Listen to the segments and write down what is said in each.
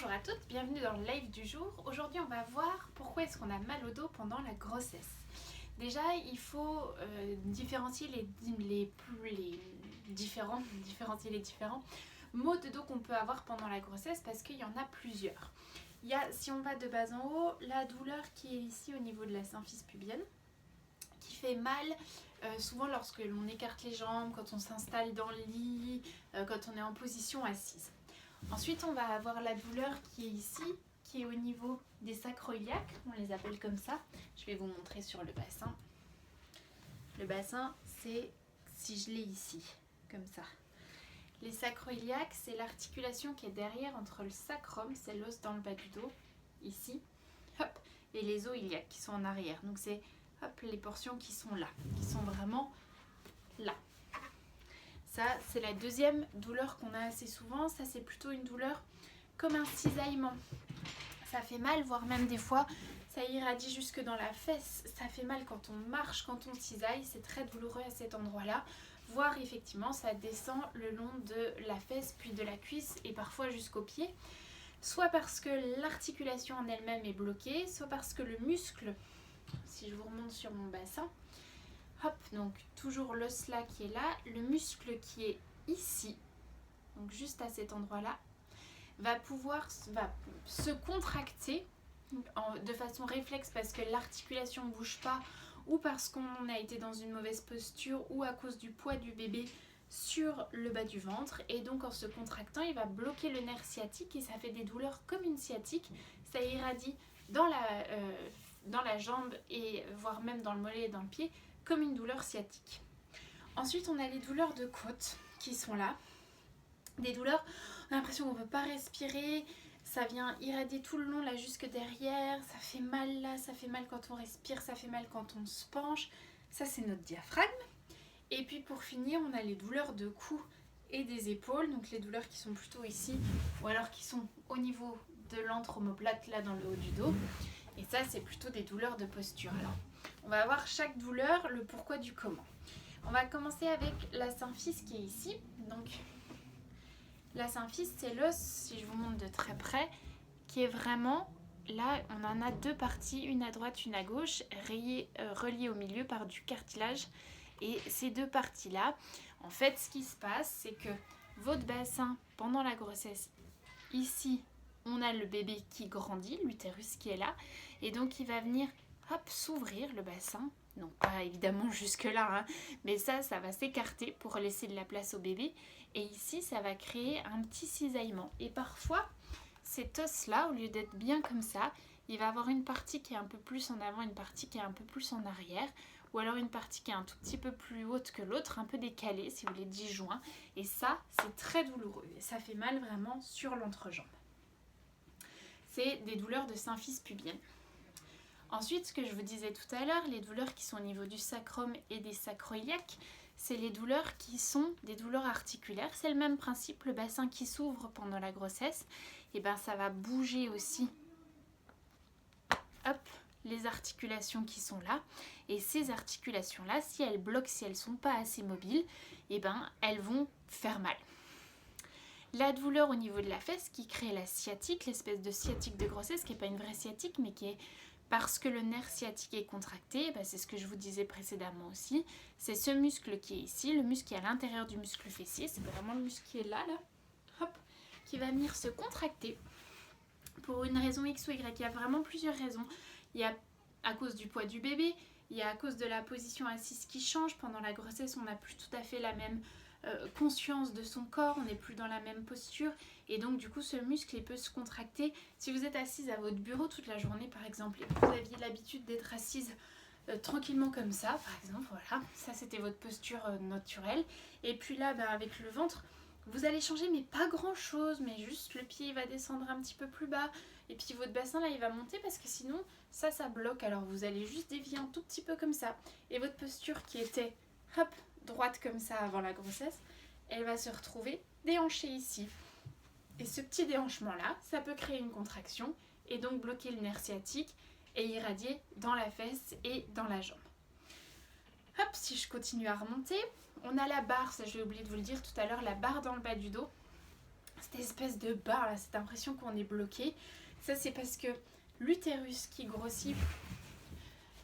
Bonjour à toutes, bienvenue dans le live du jour. Aujourd'hui on va voir pourquoi est-ce qu'on a mal au dos pendant la grossesse. Déjà il faut différencier les différents maux de dos qu'on peut avoir pendant la grossesse parce qu'il y en a plusieurs. Il y a, si on va de bas en haut, la douleur qui est ici au niveau de la symphyse pubienne qui fait mal souvent lorsque l'on écarte les jambes, quand on s'installe dans le lit, quand on est en position assise. Ensuite, on va avoir la douleur qui est ici, qui est au niveau des sacro-iliaques, on les appelle comme ça. Je vais vous montrer sur le bassin. Le bassin, c'est si je l'ai ici, comme ça. Les sacro-iliaques, c'est l'articulation qui est derrière entre le sacrum, c'est l'os dans le bas du dos, ici, hop, et les os iliaques qui sont en arrière. Donc c'est les portions qui sont là, qui sont vraiment là. Ça, c'est la deuxième douleur qu'on a assez souvent. Ça, c'est plutôt une douleur comme un cisaillement. Ça fait mal, voire même des fois, ça irradie jusque dans la fesse. Ça fait mal quand on marche, quand on cisaille. C'est très douloureux à cet endroit-là. Voire, effectivement, ça descend le long de la fesse, puis de la cuisse et parfois jusqu'au pied. Soit parce que l'articulation en elle-même est bloquée, soit parce que le muscle, si je vous remonte sur mon bassin, hop, donc toujours l'os là qui est là, le muscle qui est ici, donc juste à cet endroit-là, va se contracter de façon réflexe parce que l'articulation ne bouge pas ou parce qu'on a été dans une mauvaise posture ou à cause du poids du bébé sur le bas du ventre. Et donc en se contractant, il va bloquer le nerf sciatique et ça fait des douleurs comme une sciatique. Ça irradie dans la jambe et voire même dans le mollet et dans le pied, comme une douleur sciatique. Ensuite, on a les douleurs de côte qui sont là. Des douleurs, on a l'impression qu'on ne peut pas respirer, ça vient irradier tout le long là jusque derrière, ça fait mal là, ça fait mal quand on respire, ça fait mal quand on se penche. Ça, c'est notre diaphragme. Et puis pour finir, on a les douleurs de cou et des épaules, donc les douleurs qui sont plutôt ici ou alors qui sont au niveau de l'antre-omoplate là dans le haut du dos. Et ça, c'est plutôt des douleurs de posture. Alors, on va voir chaque douleur, le pourquoi du comment. On va commencer avec la symphyse qui est ici. Donc, la symphyse, c'est l'os, si je vous montre de très près, qui est vraiment, là, on en a deux parties, une à droite, une à gauche, reliées au milieu par du cartilage. Et ces deux parties-là, en fait, ce qui se passe, c'est que votre bassin, pendant la grossesse, ici, on a le bébé qui grandit, l'utérus qui est là, et donc il va venir s'ouvrir le bassin, donc pas évidemment jusque là, hein, mais ça va s'écarter pour laisser de la place au bébé, et ici ça va créer un petit cisaillement. Et parfois cet os là, au lieu d'être bien comme ça, il va avoir une partie qui est un peu plus en avant, une partie qui est un peu plus en arrière, ou alors une partie qui est un tout petit peu plus haute que l'autre, un peu décalée si vous voulez, disjoint, et ça c'est très douloureux, et ça fait mal vraiment sur l'entrejambe. C'est des douleurs de symphyse pubienne. Ensuite, ce que je vous disais tout à l'heure, les douleurs qui sont au niveau du sacrum et des sacro-iliaques, c'est les douleurs qui sont des douleurs articulaires. C'est le même principe, le bassin qui s'ouvre pendant la grossesse, et ben ça va bouger aussi les articulations qui sont là. Et ces articulations-là, si elles bloquent, si elles ne sont pas assez mobiles, et ben elles vont faire mal. La douleur au niveau de la fesse qui crée la sciatique, l'espèce de sciatique de grossesse qui n'est pas une vraie sciatique mais qui est parce que le nerf sciatique est contracté, c'est ce que je vous disais précédemment aussi, c'est ce muscle qui est ici, le muscle qui est à l'intérieur du muscle fessier, c'est vraiment le muscle qui est là, qui va venir se contracter pour une raison X ou Y. Il y a vraiment plusieurs raisons. Il y a à cause du poids du bébé, il y a à cause de la position assise qui change. Pendant la grossesse, on n'a plus tout à fait la même conscience de son corps, on n'est plus dans la même posture et donc du coup ce muscle il peut se contracter. Si vous êtes assise à votre bureau toute la journée par exemple et que vous aviez l'habitude d'être assise tranquillement comme ça par exemple, voilà, ça c'était votre posture naturelle, et puis là avec le ventre vous allez changer mais pas grand chose, mais juste le pied va descendre un petit peu plus bas et puis votre bassin là il va monter parce que sinon ça bloque, alors vous allez juste dévier un tout petit peu comme ça et votre posture qui était droite comme ça avant la grossesse, elle va se retrouver déhanchée ici. Et ce petit déhanchement là, ça peut créer une contraction et donc bloquer le nerf sciatique et irradier dans la fesse et dans la jambe. Si je continue à remonter, on a la barre, ça j'ai oublié de vous le dire tout à l'heure, la barre dans le bas du dos. cette espèce de barre là, cette impression qu'on est bloqué. Ça c'est parce que l'utérus qui grossit,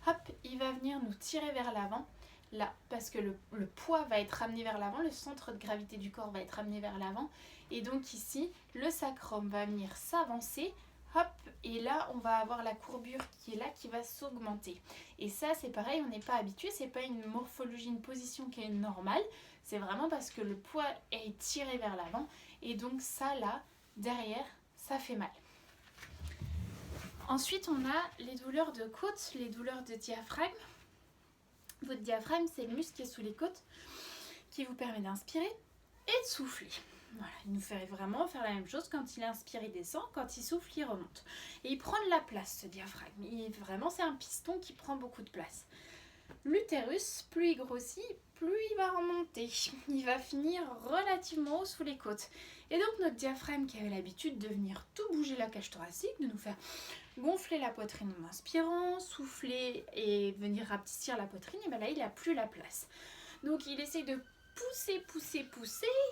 hop, il va venir nous tirer vers l'avant. Là, parce que le poids va être ramené vers l'avant, le centre de gravité du corps va être ramené vers l'avant. Et donc ici, le sacrum va venir s'avancer. Hop, et là on va avoir la courbure qui est là qui va s'augmenter. Et ça c'est pareil, on n'est pas habitué, c'est pas une morphologie, une position qui est normale, c'est vraiment parce que le poids est tiré vers l'avant et donc ça là, derrière, ça fait mal. Ensuite on a les douleurs de côte, les douleurs de diaphragme. Votre diaphragme c'est le muscle qui est sous les côtes qui vous permet d'inspirer et de souffler. Voilà, il nous fait vraiment faire la même chose. Quand il inspire, il descend. Quand il souffle, il remonte. Et il prend de la place, ce diaphragme. Vraiment, c'est un piston qui prend beaucoup de place. L'utérus, plus il grossit, plus il va remonter. Il va finir relativement haut sous les côtes. Et donc, notre diaphragme qui avait l'habitude de venir tout bouger la cage thoracique, de nous faire gonfler la poitrine en inspirant, souffler et venir rapetisser la poitrine, et bien là, il n'a plus la place. Donc, il essaye de pousser,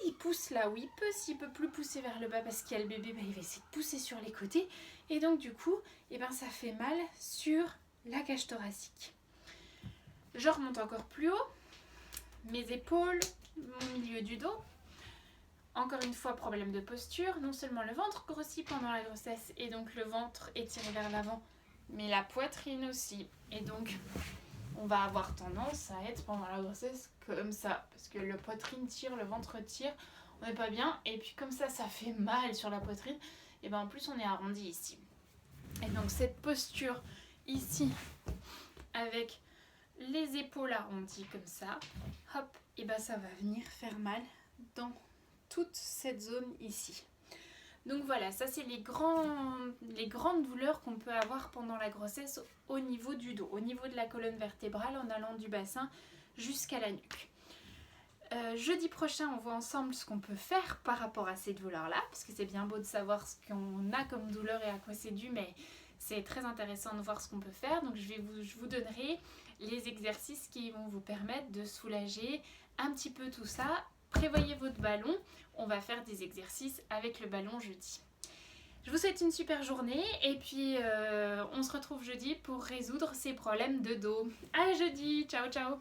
il pousse là où il peut, s'il peut plus pousser vers le bas parce qu'il y a le bébé, il va essayer de pousser sur les côtés et donc du coup, ça fait mal sur la cage thoracique. Je remonte encore plus haut, mes épaules, mon milieu du dos. Encore une fois, problème de posture, non seulement le ventre grossit pendant la grossesse et donc le ventre est tiré vers l'avant, mais la poitrine aussi. Et donc, on va avoir tendance à être pendant la grossesse comme ça, parce que le poitrine tire, le ventre tire, on n'est pas bien, et puis comme ça fait mal sur la poitrine, et en plus on est arrondi ici. Et donc cette posture ici, avec les épaules arrondies comme ça, hop, ça va venir faire mal dans toute cette zone ici. Donc voilà, ça c'est les grandes douleurs qu'on peut avoir pendant la grossesse au niveau du dos, au niveau de la colonne vertébrale en allant du bassin jusqu'à la nuque. Jeudi prochain, on voit ensemble ce qu'on peut faire par rapport à ces douleurs-là, parce que c'est bien beau de savoir ce qu'on a comme douleur et à quoi c'est dû, mais c'est très intéressant de voir ce qu'on peut faire. Donc je vous donnerai les exercices qui vont vous permettre de soulager un petit peu tout ça. Prévoyez votre ballon, on va faire des exercices avec le ballon jeudi. Je vous souhaite une super journée et puis on se retrouve jeudi pour résoudre ces problèmes de dos. À jeudi, ciao ciao.